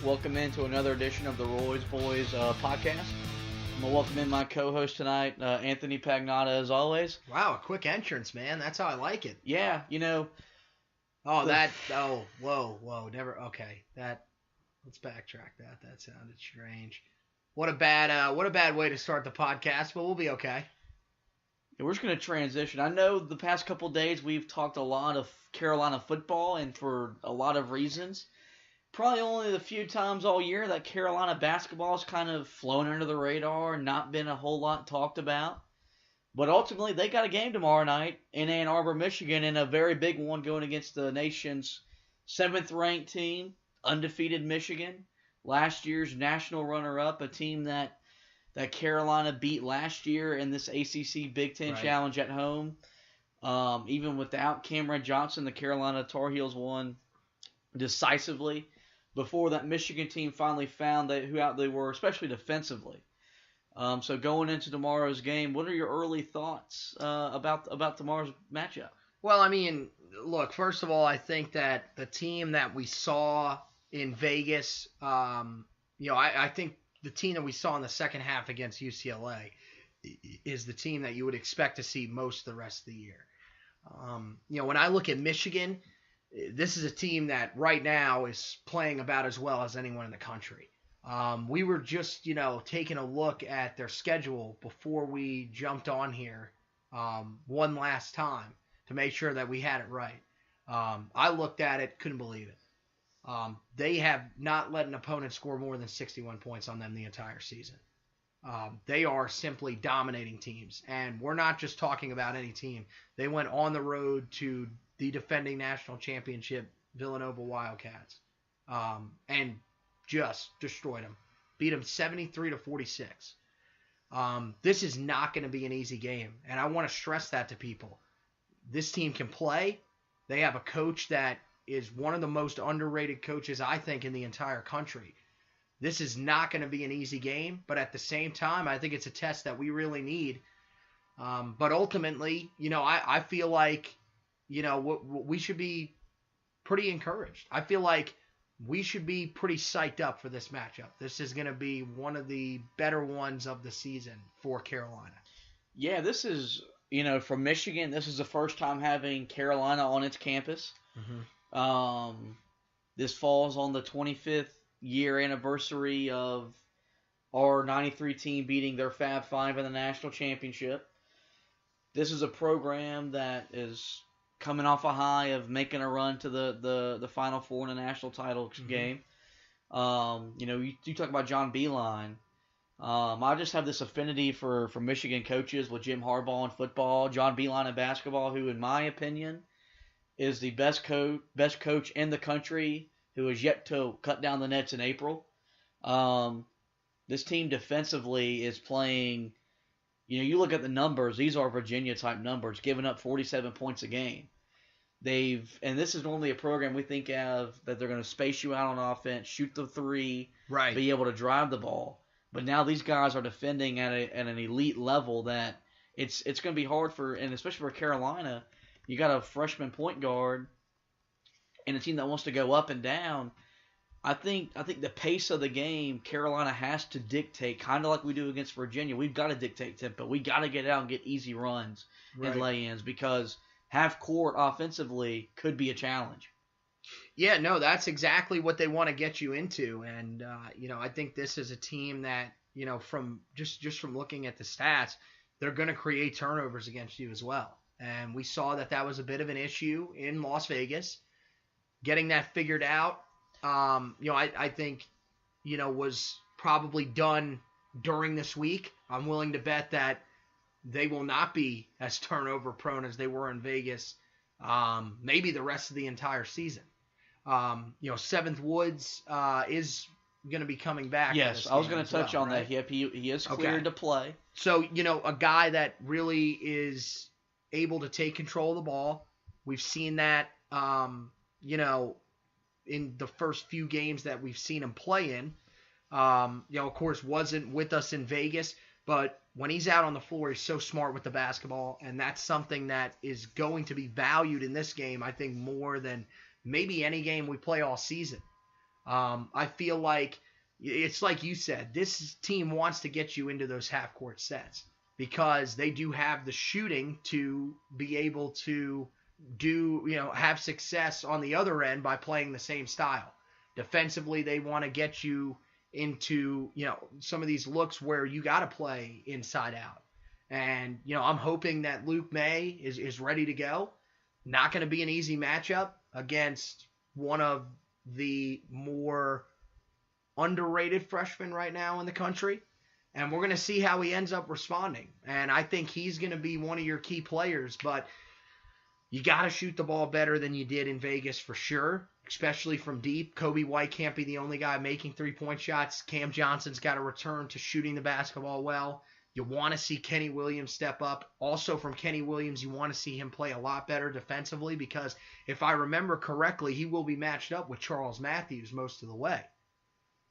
Welcome into another edition of the Roy's Boys podcast. I'm going to welcome in my co-host tonight, Anthony Pagnotta, as always. Wow, a quick entrance, man. That's how I like it. Yeah, you know. Whoa, never. Okay, let's backtrack that. That sounded strange. What a bad way to start the podcast, but we'll be okay. We're just going to transition. I know the past couple days we've talked a lot of Carolina football, and for a lot of reasons. Probably only the few times all year that Carolina basketball has kind of flown under the radar, not been a whole lot talked about. But ultimately, they got a game tomorrow night in Ann Arbor, Michigan, and a very big one going against the nation's 7th-ranked team, undefeated Michigan, last year's national runner-up, a team that Carolina beat last year in this ACC Big Ten Challenge at home. Even without Cameron Johnson, the Carolina Tar Heels won decisively before that Michigan team finally found who out they were, especially defensively. So going into tomorrow's game, what are your early thoughts about tomorrow's matchup? Well, I mean, look, first of all, I think that the team that we saw in Vegas, I think the team that we saw in the second half against UCLA is the team that you would expect to see most of the rest of the year. When I look at Michigan, this is a team that right now is playing about as well as anyone in the country. We were just, taking a look at their schedule before we jumped on here one last time to make sure that we had it right. I looked at it, couldn't believe it. They have not let an opponent score more than 61 points on them the entire season. They are simply dominating teams, and we're not just talking about any team. They went on the road to the defending national championship Villanova Wildcats, and just destroyed them. Beat them 73-46. This is not going to be an easy game, and I want to stress that to people. This team can play. They have a coach that is one of the most underrated coaches, I think, in the entire country. This is not going to be an easy game, but at the same time, I think it's a test that we really need. But ultimately, I feel like, we should be pretty encouraged. I feel like we should be pretty psyched up for this matchup. This is going to be one of the better ones of the season for Carolina. Yeah, this is, from Michigan, this is the first time having Carolina on its campus. Mm-hmm. This falls on the 25th year anniversary of our 93 team beating their Fab Five in the national championship. This is a program that is coming off a high of making a run to the Final Four in a national title game. You talk about John Beilein. I just have this affinity for Michigan coaches with Jim Harbaugh in football, John Beilein in basketball, who, in my opinion, is the best coach in the country who has yet to cut down the nets in April. This team defensively is playing. You look at the numbers, these are Virginia-type numbers, giving up 47 points a game. And this is normally a program we think of that they're going to space you out on offense, shoot the three, right, be able to drive the ball. But now these guys are defending at an elite level that it's going to be hard and especially for Carolina, you got a freshman point guard and a team that wants to go up and down. I think the pace of the game, Carolina has to dictate, kind of like we do against Virginia. We've got to dictate tempo. We got to get out and get easy runs and lay-ins because half court offensively could be a challenge. Yeah, no, that's exactly what they want to get you into, and I think this is a team that from just from looking at the stats, they're going to create turnovers against you as well, and we saw that was a bit of an issue in Las Vegas. Getting that figured out. I think, was probably done during this week. I'm willing to bet that they will not be as turnover prone as they were in Vegas, maybe the rest of the entire season. Seventh Woods is going to be coming back. Yes, I was going to touch on that. Yep, he is cleared to play. So, a guy that really is able to take control of the ball. We've seen that, in the first few games that we've seen him play in. Of course, wasn't with us in Vegas, but when he's out on the floor, he's so smart with the basketball, and that's something that is going to be valued in this game, I think, more than maybe any game we play all season. I feel like it's like you said, this team wants to get you into those half-court sets because they do have the shooting to be able to have success on the other end by playing the same style. Defensively, they want to get you into, some of these looks where you got to play inside out. And, I'm hoping that Luke May is ready to go. Not going to be an easy matchup against one of the more underrated freshmen right now in the country. And we're going to see how he ends up responding. And I think he's going to be one of your key players. But you got to shoot the ball better than you did in Vegas for sure, especially from deep. Kobe White can't be the only guy making three-point shots. Cam Johnson's got to return to shooting the basketball well. You want to see Kenny Williams step up. Also from Kenny Williams, you want to see him play a lot better defensively because if I remember correctly, he will be matched up with Charles Matthews most of the way.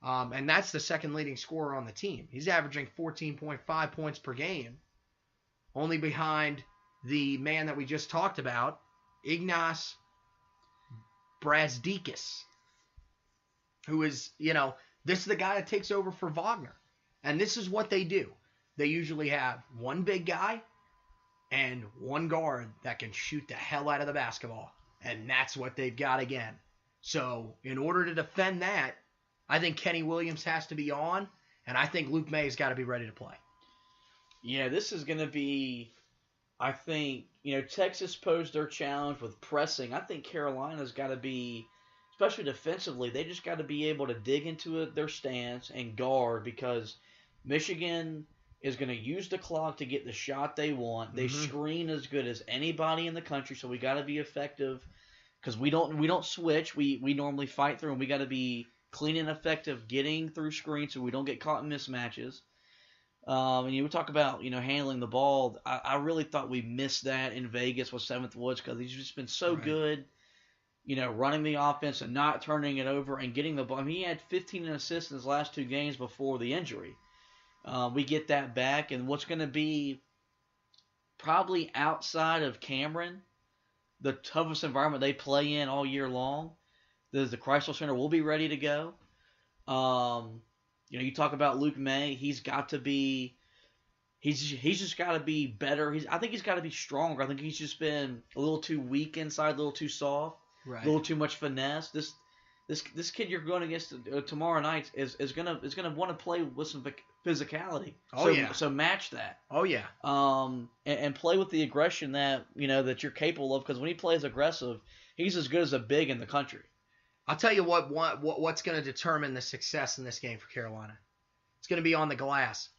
And that's the second leading scorer on the team. He's averaging 14.5 points per game, only behind the man that we just talked about, Ignas Brazdeikis, who is, this is the guy that takes over for Wagner. And this is what they do. They usually have one big guy and one guard that can shoot the hell out of the basketball. And that's what they've got again. So in order to defend that, I think Kenny Williams has to be on, and I think Luke May's got to be ready to play. Yeah, this is going to be, I think, Texas posed their challenge with pressing. I think Carolina's got to be, especially defensively, they just got to be able to dig into their stance and guard because Michigan is going to use the clock to get the shot they want. They screen as good as anybody in the country, so we got to be effective because we don't switch. We normally fight through, and we got to be clean and effective getting through screens so we don't get caught in mismatches. And you talk about handling the ball. I really thought we missed that in Vegas with Seventh Woods because he's just been so good, running the offense and not turning it over and getting the ball. I mean, he had 15 assists in his last two games before the injury. We get that back, and what's going to be probably outside of Cameron, the toughest environment they play in all year long. The Chrysler Center will be ready to go. You talk about Luke May. He's got to be. He's just got to be better. I think he's got to be stronger. I think he's just been a little too weak inside, a little too soft, a little too much finesse. This kid you're going against tomorrow night is gonna want to play with some physicality. So match that. Oh yeah. And play with the aggression that that you're capable of because when he plays aggressive, he's as good as a big in the country. I'll tell you what's going to determine the success in this game for Carolina. It's going to be on the glass.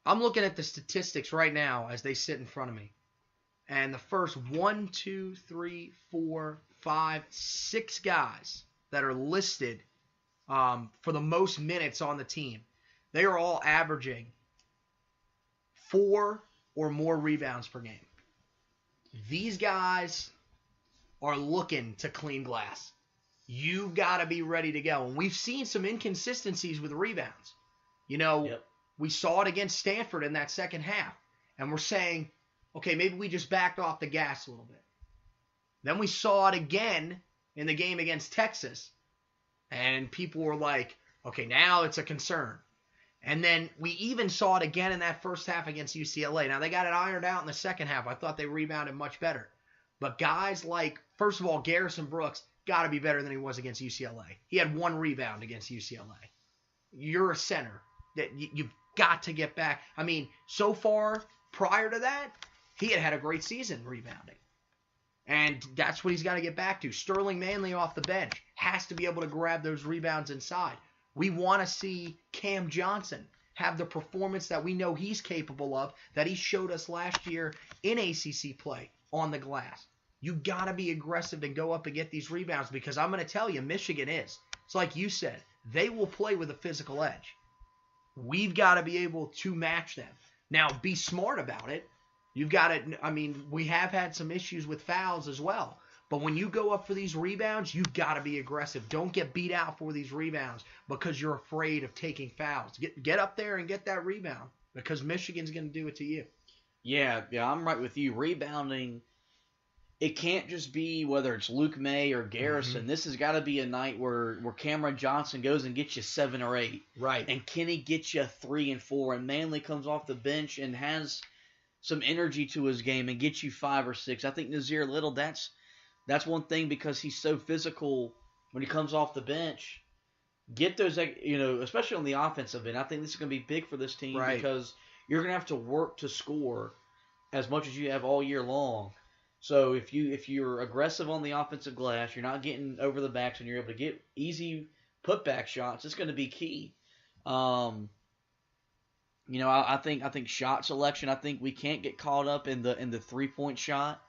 I'm looking at the statistics right now as they sit in front of me. And the first 6 guys that are listed for the most minutes on the team, they are all averaging 4 or more rebounds per game. These guys are looking to clean glass. You've got to be ready to go. And we've seen some inconsistencies with rebounds. We saw it against Stanford in that second half. And we're saying, okay, maybe we just backed off the gas a little bit. Then we saw it again in the game against Texas. And people were like, okay, now it's a concern. And then we even saw it again in that first half against UCLA. Now, they got it ironed out in the second half. I thought they rebounded much better. But guys like, first of all, Garrison Brooks, got to be better than he was against UCLA. He had 1 rebound against UCLA. You're a center that you've got to get back. I mean, so far prior to that, he had a great season rebounding. And that's what he's got to get back to. Sterling Manley off the bench has to be able to grab those rebounds inside. We want to see Cam Johnson have the performance that we know he's capable of, that he showed us last year in ACC play on the glass. You got to be aggressive and go up and get these rebounds because I'm going to tell you, Michigan is. It's like you said, they will play with a physical edge. We've got to be able to match them. Now, be smart about it. You've got to, we have had some issues with fouls as well. But when you go up for these rebounds, you've got to be aggressive. Don't get beat out for these rebounds because you're afraid of taking fouls. Get up there and get that rebound because Michigan's going to do it to you. Yeah, I'm right with you. Rebounding it can't just be whether it's Luke May or Garrison. This has got to be a night where Cameron Johnson goes and gets you 7 or 8. Right. And Kenny gets you 3 and 4. And Manley comes off the bench and has some energy to his game and gets you 5 or 6. I think Nazir Little, that's one thing because he's so physical when he comes off the bench. Get those, especially on the offensive end. I think this is going to be big for this team because you're going to have to work to score as much as you have all year long. So if you're aggressive on the offensive glass, you're not getting over the backs, and you're able to get easy putback shots, it's going to be key. I think shot selection. I think we can't get caught up in the 3-point shot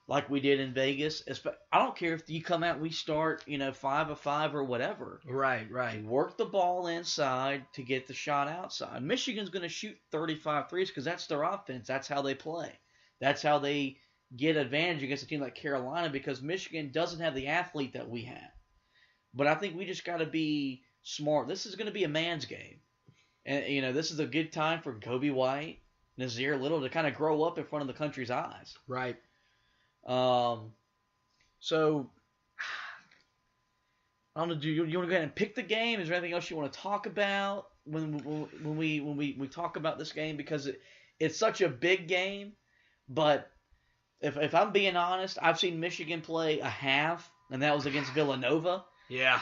like we did in Vegas. I don't care if you come out and we start 5 of 5 or whatever. Right. Work the ball inside to get the shot outside. Michigan's going to shoot 35 threes because that's their offense. That's how they play. That's how they get advantage against a team like Carolina because Michigan doesn't have the athlete that we have. But I think we just got to be smart. This is going to be a man's game. And, this is a good time for Kobe White, Nazir Little to kind of grow up in front of the country's eyes. Right. So, I don't know, do you want to go ahead and pick the game? Is there anything else you want to talk about when we talk about this game? Because it's such a big game, but if I'm being honest, I've seen Michigan play a half, and that was against Villanova. Yeah.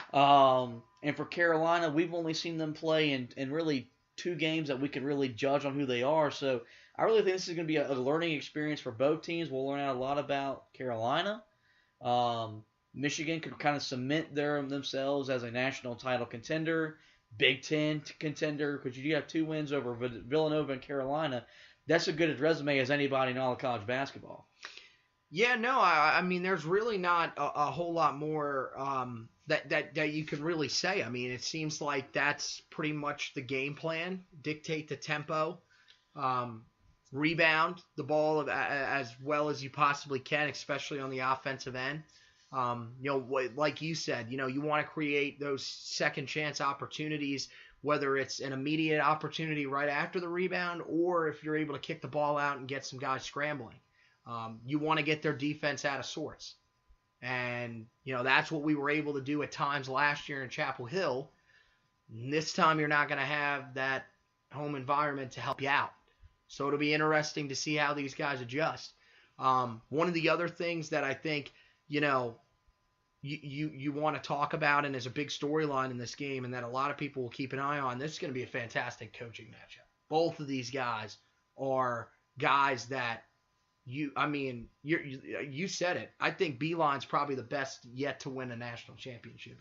And for Carolina, we've only seen them play in really 2 games that we can really judge on who they are. So I really think this is going to be a learning experience for both teams. We'll learn out a lot about Carolina. Michigan could kind of cement themselves as a national title contender, Big Ten contender, because you have 2 wins over Villanova and Carolina. That's as good a resume as anybody in all of college basketball. Yeah, no, I mean, there's really not a whole lot more that you can really say. I mean, it seems like that's pretty much the game plan. Dictate the tempo, rebound the ball as well as you possibly can, especially on the offensive end. Like you said, you want to create those second chance opportunities, whether it's an immediate opportunity right after the rebound or if you're able to kick the ball out and get some guys scrambling. You want to get their defense out of sorts. And, that's what we were able to do at times last year in Chapel Hill. And this time you're not going to have that home environment to help you out. So it'll be interesting to see how these guys adjust. One of the other things that I think, you want to talk about and there's a big storyline in this game and that a lot of people will keep an eye on, this is going to be a fantastic coaching matchup. Both of these guys are guys that you said it. I think Beilein's probably the best yet to win a national championship.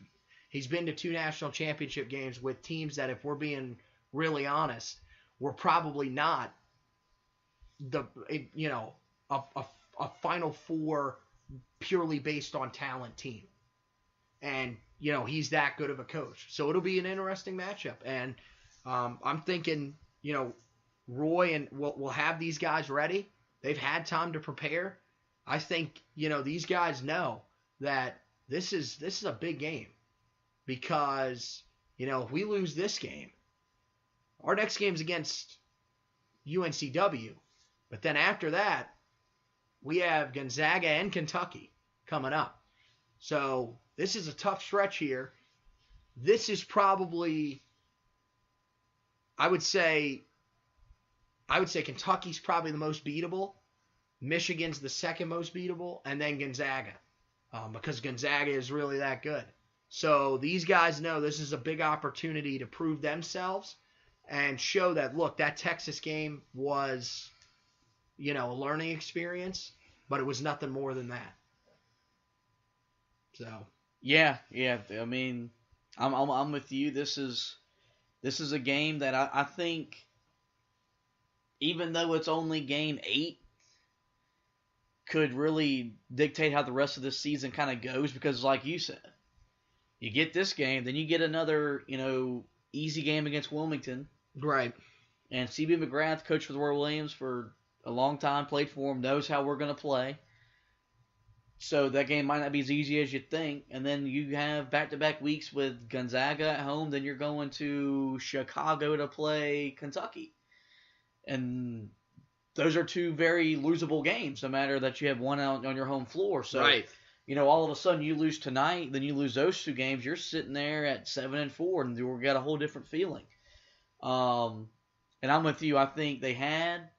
He's been to 2 national championship games with teams that, if we're being really honest, were probably not a Final Four purely based on talent team. And, he's that good of a coach. So it'll be an interesting matchup. And I'm thinking, Roy and we'll have these guys ready. They've had time to prepare. I think, these guys know that this is a big game because, if we lose this game, our next game's against UNCW. But then after that, we have Gonzaga and Kentucky coming up. So this is a tough stretch here. This is probably, I would say Kentucky's probably the most beatable. Michigan's the second most beatable, and then Gonzaga, because Gonzaga is really that good. So these guys know this is a big opportunity to prove themselves and show that, look, that Texas game was, a learning experience, but it was nothing more than that. So. Yeah. I mean, I'm with you. This is a game that I think, even though it's only game 8, could really dictate how the rest of this season kind of goes because, like you said, you get this game, then you get another, easy game against Wilmington. Right. And C.B. McGrath, coach for the Roy Williams for a long time, played for him, knows how we're going to play. So that game might not be as easy as you think. And then you have back-to-back weeks with Gonzaga at home. Then you're going to Chicago to play Kentucky. And those are two very losable games, no matter that you have one out on your home floor. So, Right. all of a sudden you lose tonight, then you lose those two games. You're sitting there at 7-4, and we've got a whole different feeling. And I'm with you. I think they had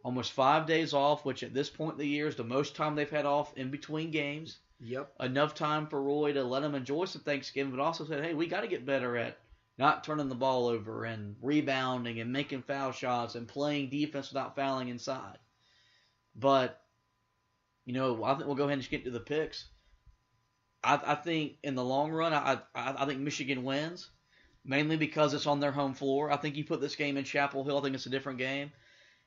almost 5 days off, which at this point in the year is the most time they've had off in between games. Yep. Enough time for Roy to let them enjoy some Thanksgiving, but also said, hey, we got to get better at not turning the ball over and rebounding and making foul shots and playing defense without fouling inside. But, I think we'll go ahead and just get to the picks. I think in the long run, I think Michigan wins, mainly because it's on their home floor. I think you put this game in Chapel Hill, I think it's a different game.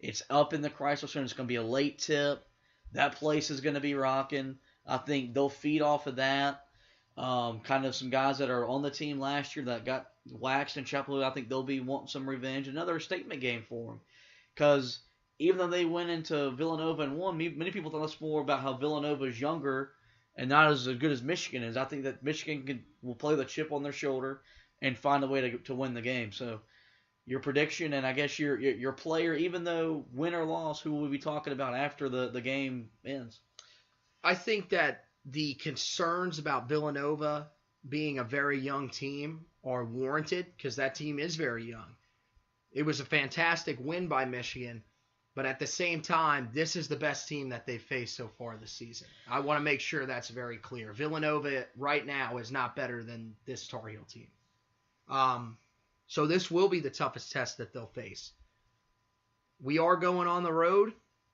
It's up in the Chrysler Center. It's going to be a late tip. That place is going to be rocking. I think they'll feed off of that. Kind of some guys that are on the team last year that got waxed in Chapel Hill, I think they'll be wanting some revenge. Another statement game for them. Because even though they went into Villanova and won, many people thought it's more about how Villanova is younger and not as good as Michigan is. I think that Michigan will play the chip on their shoulder and find a way to win the game. So your prediction and I guess your player, even though win or loss, who will we be talking about after the game ends? I think that the concerns about Villanova being a very young team are warranted because that team is very young. It was a fantastic win by Michigan, but at the same time, this is the best team that they've faced so far this season. I want to make sure that's very clear. Villanova right now is not better than this Tar Heel team. So this will be the toughest test that they'll face. We are going on the road,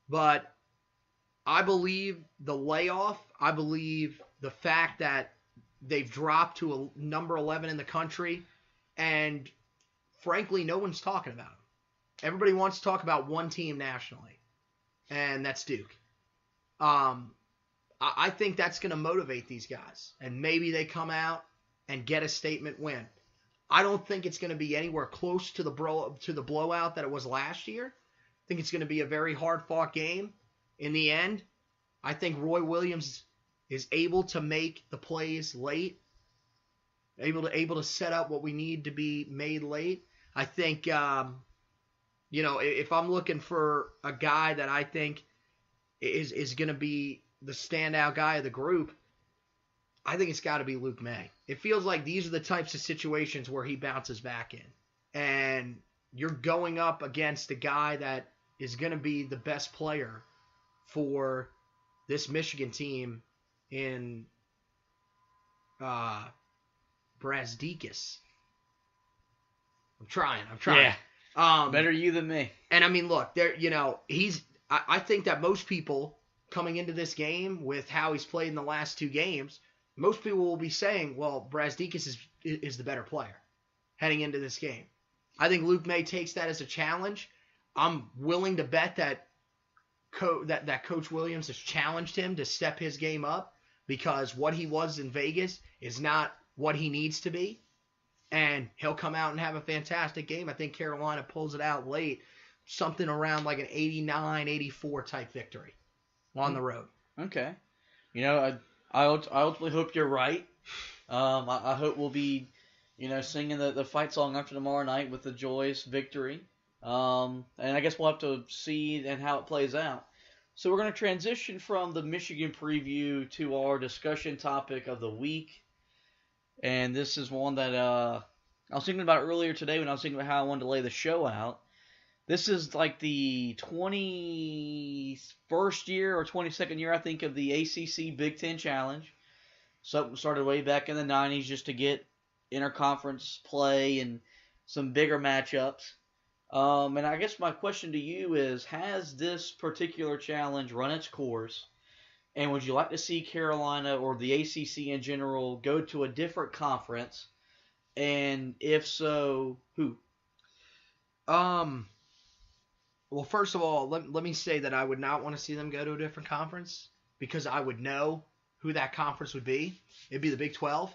but I believe the layoff, I believe the fact that they've dropped to a number 11 in the country, and frankly, no one's talking about them. Everybody wants to talk about one team nationally, and that's Duke. I think that's going to motivate these guys, and maybe they come out and get a statement win. I don't think it's going to be anywhere close to the blowout that it was last year. I think it's going to be a very hard-fought game. In the end, I think Roy Williams is able to make the plays late, able to set up what we need to be made late. I think, if I'm looking for a guy that I think is going to be the standout guy of the group, I think it's got to be Luke May. It feels like these are the types of situations where he bounces back in. And you're going up against a guy that is going to be the best player for this Michigan team in Brazdeikis. I'm trying. Yeah. Better you than me. And I mean, look, I think that most people coming into this game with how he's played in the last two games, most people will be saying, well, Brazdeikis is the better player heading into this game. I think Luke May takes that as a challenge. I'm willing to bet that Coach Williams has challenged him to step his game up because what he was in Vegas is not what he needs to be. And he'll come out and have a fantastic game. I think Carolina pulls it out late, something around like an 89-84 type victory on the road. Okay. I ultimately hope you're right. I hope we'll be, singing the fight song after tomorrow night with the joyous victory. And I guess we'll have to see and how it plays out. So we're going to transition from the Michigan preview to our discussion topic of the week. And this is one that I was thinking about earlier today when I was thinking about how I wanted to lay the show out. This is like the 21st year or 22nd year, I think, of the ACC Big Ten Challenge. Something started way back in the 90s just to get interconference play and some bigger matchups. And I guess my question to you is, has this particular challenge run its course? And would you like to see Carolina or the ACC in general go to a different conference? And if so, who? Well, first of all, let me say that I would not want to see them go to a different conference because I would know who that conference would be. It'd be the Big 12,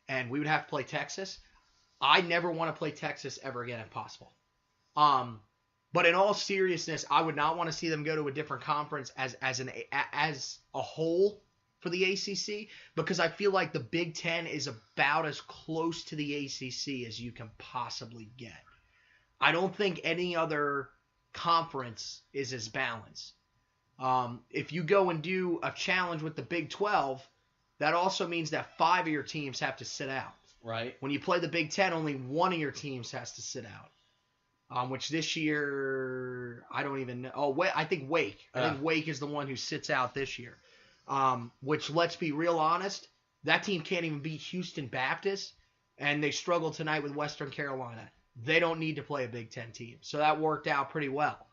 and we would have to play Texas. I never want to play Texas ever again if possible. But in all seriousness, I would not want to see them go to a different conference as a whole for the ACC because I feel like the Big Ten is about as close to the ACC as you can possibly get. I don't think any other conference is as balanced. If you go and do a challenge with the Big 12, that also means that 5 of your teams have to sit out. Right. When you play the Big 10, only 1 of your teams has to sit out. Which this year, I don't even know. Oh, I think Wake. I think Wake is the one who sits out this year. Which, let's be real honest, that team can't even beat Houston Baptist, and they struggled tonight with Western Carolina. They don't need to play a Big 10 team. So that worked out pretty well.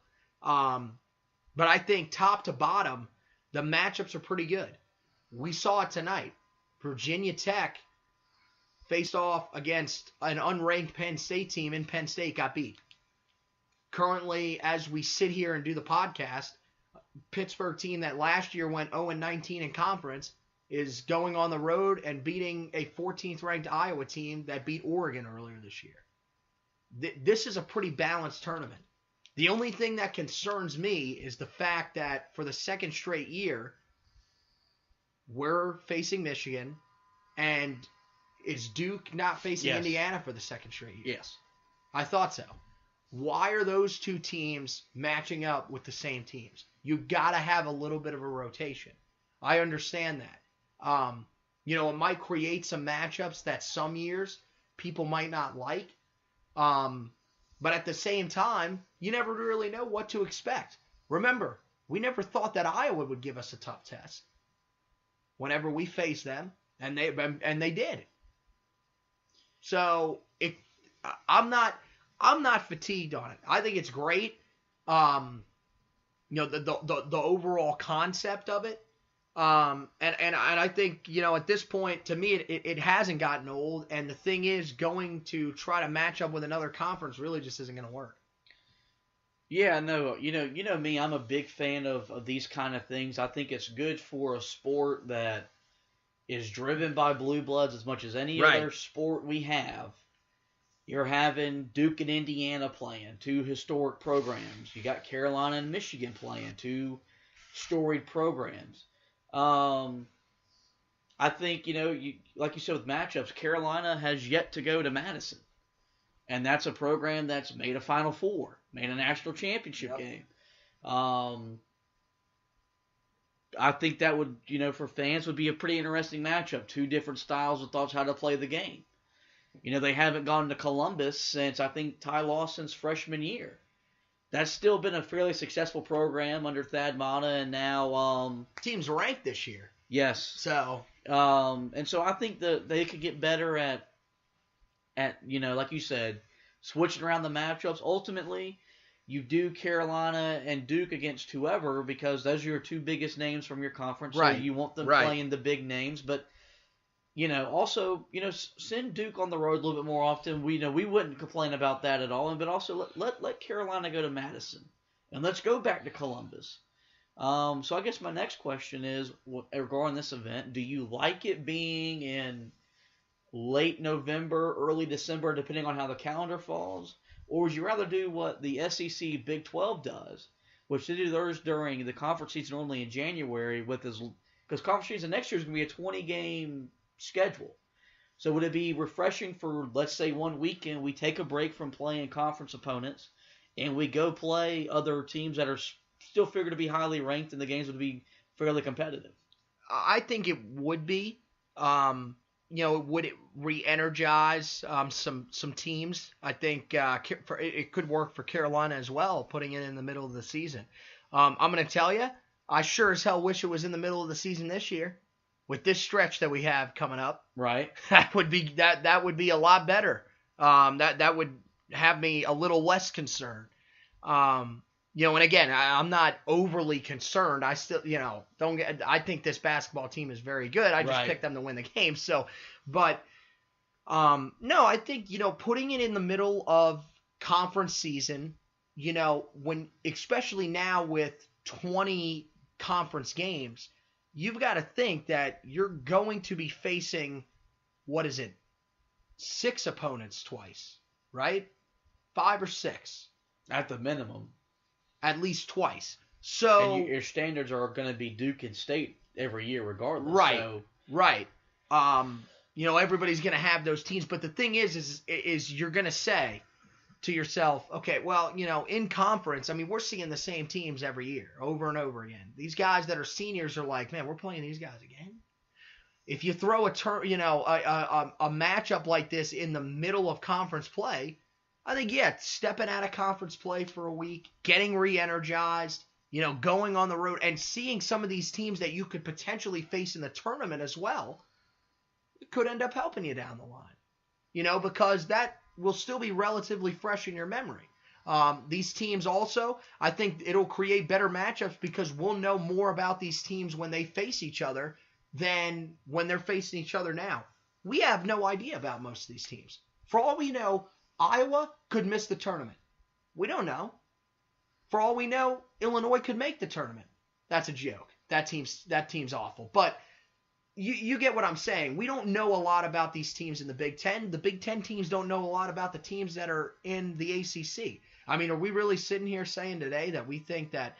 But I think top to bottom, the matchups are pretty good. We saw it tonight. Virginia Tech faced off against an unranked Penn State team, and Penn State got beat. Currently, as we sit here and do the podcast, Pittsburgh team that last year went 0-19 in conference is going on the road and beating a 14th ranked Iowa team that beat Oregon earlier this year. This is a pretty balanced tournament. The only thing that concerns me is the fact that for the second straight year, we're facing Michigan, and is Duke not facing Indiana for the second straight year? Yes. I thought so. Why are those two teams matching up with the same teams? You got to have a little bit of a rotation. I understand that. It might create some matchups that some years people might not like. But at the same time, you never really know what to expect. Remember, we never thought that Iowa would give us a tough test whenever we faced them, and they did. So I'm not fatigued on it. I think it's great. The overall concept of it. And I think, at this point, to me, it hasn't gotten old. And the thing is, going to try to match up with another conference really just isn't going to work. Yeah, no, you know me, I'm a big fan of these kind of things. I think it's good for a sport that is driven by blue bloods as much as any other sport we have. You're having Duke and Indiana playing, two historic programs. You got Carolina and Michigan playing, two storied programs. I think, like you said with matchups, Carolina has yet to go to Madison. And that's a program that's made a Final Four, made a national championship game. I think that would, for fans, would be a pretty interesting matchup. Two different styles of thoughts how to play the game. They haven't gone to Columbus since, I think, Ty Lawson's freshman year. That's still been a fairly successful program under Thad Matta, and now team's ranked this year. Yes. So and so I think that they could get better at like you said, switching around the matchups. Ultimately, you do Carolina and Duke against whoever because those are your two biggest names from your conference. Right. So you want them playing the big names, but also, send Duke on the road a little bit more often. We wouldn't complain about that at all. But also let Carolina go to Madison, and let's go back to Columbus. So I guess my next question is regarding this event: do you like it being in late November, early December, depending on how the calendar falls, or would you rather do what the SEC Big 12 does, which they do theirs during the conference season only in January, because conference season next year is going to be a 20-game schedule. So would it be refreshing for, let's say, one weekend we take a break from playing conference opponents and we go play other teams that are still figured to be highly ranked and the games would be fairly competitive? I think it would be. Would it re-energize some teams? I think it could work for Carolina as well, putting it in the middle of the season. I'm going to tell you, I sure as hell wish it was in the middle of the season this year. With this stretch that we have coming up, right? That would be a lot better. That would have me a little less concerned. And again, I'm not overly concerned. I still, I think this basketball team is very good. I just picked them to win the game. So, but no, I think putting it in the middle of conference season, when especially now with 20 conference games. You've got to think that you're going to be facing, 6 opponents twice, right? 5 or 6. At the minimum. At least twice. So and your standards are going to be Duke and State every year regardless. Right, so. right. Everybody's going to have those teams. But the thing is you're going to say to yourself, okay, well, in conference, I mean, we're seeing the same teams every year, over and over again. These guys that are seniors are like, man, we're playing these guys again. If you throw a matchup like this in the middle of conference play, I think, stepping out of conference play for a week, getting re-energized, going on the road and seeing some of these teams that you could potentially face in the tournament as well, it could end up helping you down the line, because that will still be relatively fresh in your memory. These teams also, I think it'll create better matchups because we'll know more about these teams when they face each other than when they're facing each other now. We have no idea about most of these teams. For all we know, Iowa could miss the tournament. We don't know. For all we know, Illinois could make the tournament. That's a joke. That team's awful. But you get what I'm saying. We don't know a lot about these teams in the Big Ten. The Big Ten teams don't know a lot about the teams that are in the ACC. I mean, are we really sitting here saying today that we think that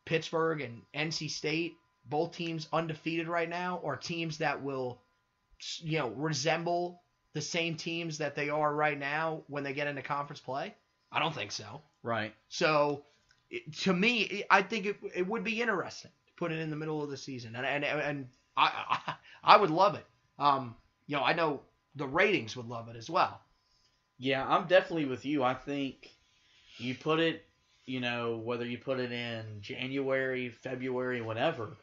Pittsburgh and NC State, both teams undefeated right now, are teams that will, resemble the same teams that they are right now when they get into conference play? I don't think so. Right. So, to me, I think it would be interesting to put it in the middle of the season, and I would love it. I know the ratings would love it as well. Yeah, I'm definitely with you. I think you put it, whether you put it in January, February, whenever,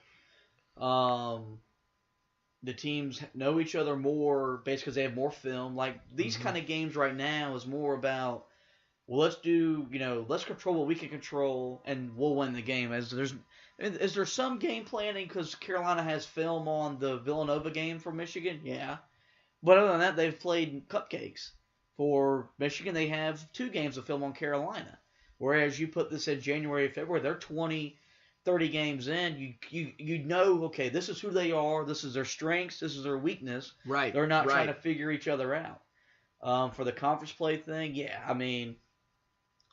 the teams know each other more basically because they have more film. Like, these kind of games right now is more about, well, let's control what we can control, and we'll win the game. Is there some game planning because Carolina has film on the Villanova game for Michigan? Yeah. But other than that, they've played cupcakes. For Michigan, they have 2 games of film on Carolina. Whereas you put this in January, February, they're 20, 30 games in. You know, okay, this is who they are. This is their strengths. This is their weakness. Right. They're not trying to figure each other out. For the conference play thing, yeah, I mean,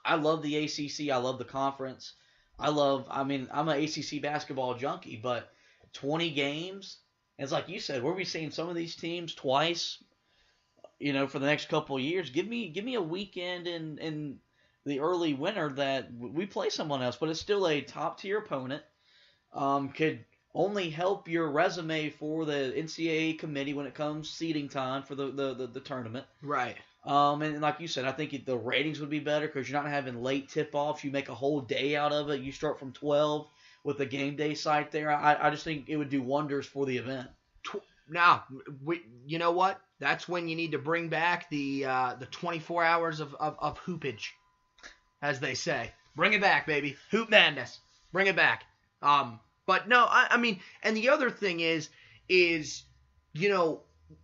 I love the ACC. I love the conference. I'm an ACC basketball junkie, but 20 games, it's like you said, we'll be seeing some of these teams twice, for the next couple of years. Give me a weekend in the early winter that we play someone else, but it's still a top-tier opponent. Could only help your resume for the NCAA committee when it comes seeding time for the tournament. Right. And like you said, I think the ratings would be better because you're not having late tip-offs. You make a whole day out of it. You start from 12 with the game day site there. I just think it would do wonders for the event. Now, you know what? That's when you need to bring back the 24 hours of hoopage, as they say. Bring it back, baby. Hoop madness. Bring it back. But no, I mean, and the other thing is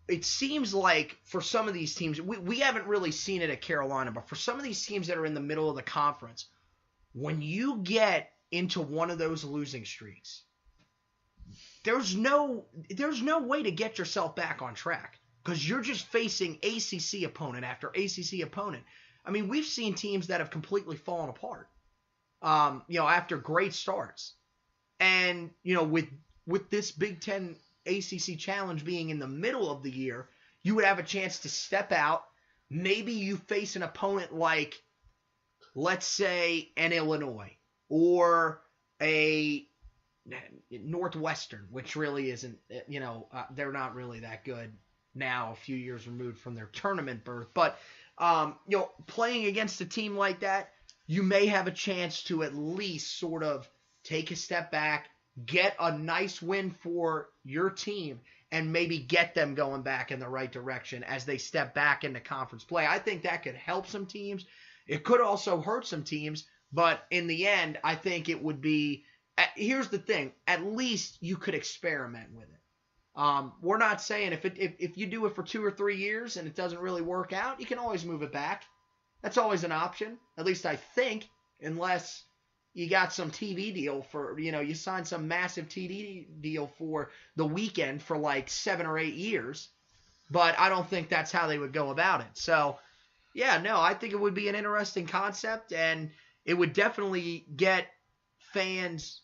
it seems like for some of these teams, we haven't really seen it at Carolina, but for some of these teams that are in the middle of the conference, when you get into one of those losing streaks, there's no way to get yourself back on track because you're just facing ACC opponent after ACC opponent. I mean, we've seen teams that have completely fallen apart, after great starts. And, with this Big Ten ACC challenge being in the middle of the year, you would have a chance to step out. Maybe you face an opponent like, let's say, an Illinois or a Northwestern, which really isn't, they're not really that good now, a few years removed from their tournament berth. But, playing against a team like that, you may have a chance to at least sort of take a step back, get a nice win for your team, and maybe get them going back in the right direction as they step back into conference play. I think that could help some teams. It could also hurt some teams, but in the end, I think it would be, here's the thing, at least you could experiment with it. We're not saying if you do it for 2 or 3 years and it doesn't really work out, you can always move it back. That's always an option, at least I think, unless you got some TV deal for, you signed some massive TV deal for the weekend for like 7 or 8 years. But I don't think that's how they would go about it. So, yeah, no, I think it would be an interesting concept, and it would definitely get fans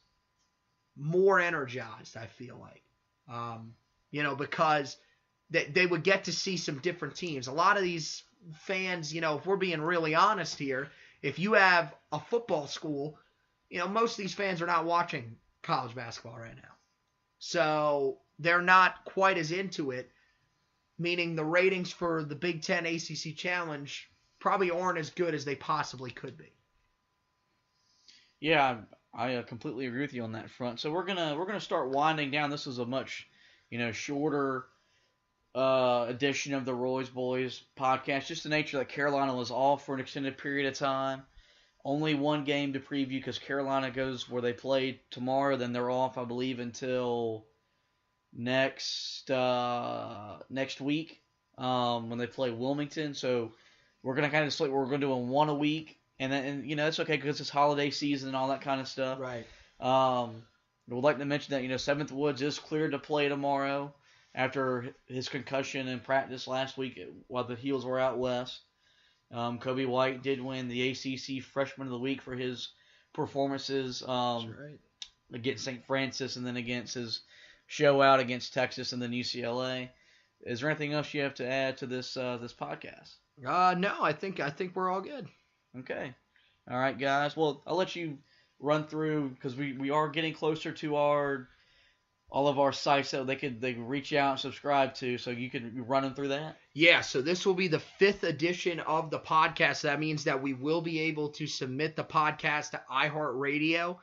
more energized, I feel like. Because they would get to see some different teams. A lot of these fans, if we're being really honest here, if you have a football school, most of these fans are not watching college basketball right now. So they're not quite as into it, meaning the ratings for the Big Ten ACC Challenge probably aren't as good as they possibly could be. Yeah, I completely agree with you on that front. So we're gonna start winding down. This is a much shorter edition of the Roy's Boys podcast. Just the nature that Carolina was off for an extended period of time. Only one game to preview because Carolina goes where they play tomorrow. Then they're off, I believe, until next week when they play Wilmington. So we're gonna kind of slate. We're gonna do one a week. And that's okay because it's holiday season and all that kind of stuff. Right. We'd like to mention that, Seventh Woods is cleared to play tomorrow after his concussion in practice last week while the Heels were out west. Kobe White did win the ACC Freshman of the Week for his performances against St. Francis and then against his show out against Texas and then UCLA. Is there anything else you have to add to this podcast? No, I think we're all good. Okay. All right, guys. Well, I'll let you run through because we are getting closer to all of our sites that they can reach out and subscribe to. So you can run them through that. Yeah. So this will be the 5th edition of the podcast. That means that we will be able to submit the podcast to iHeartRadio,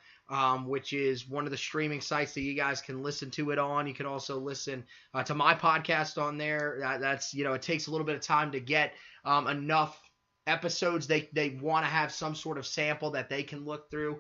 which is one of the streaming sites that you guys can listen to it on. You can also listen to my podcast on there. That's it takes a little bit of time to get enough episodes. They want to have some sort of sample that they can look through.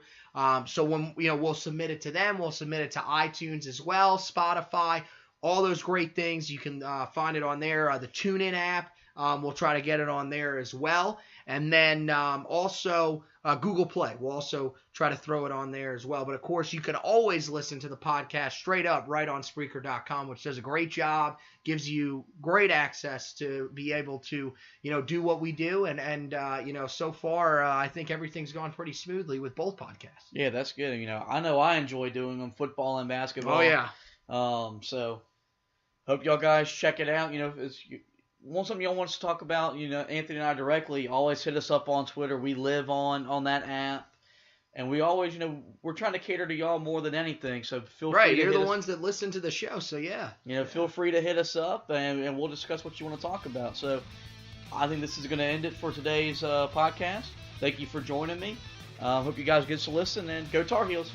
So when we'll submit it to them, we'll submit it to iTunes as well, Spotify, all those great things. You can find it on there. The TuneIn app, we'll try to get it on there as well. And then also Google Play. We'll also try to throw it on there as well. But of course, you can always listen to the podcast straight up right on Spreaker.com, which does a great job, gives you great access to be able to, do what we do. And so far, I think everything's gone pretty smoothly with both podcasts. Yeah, that's good. I know I enjoy doing them, football and basketball. Oh, yeah. So hope y'all guys check it out. If it's something y'all want us to talk about, Anthony and I directly, always hit us up on Twitter. We live on that app. And we always, we're trying to cater to y'all more than anything. So feel free to Right, you're the ones that listen to the show, so yeah. Feel free to hit us up and we'll discuss what you want to talk about. So I think this is going to end it for today's podcast. Thank you for joining me. Hope you guys get to listen and go Tar Heels.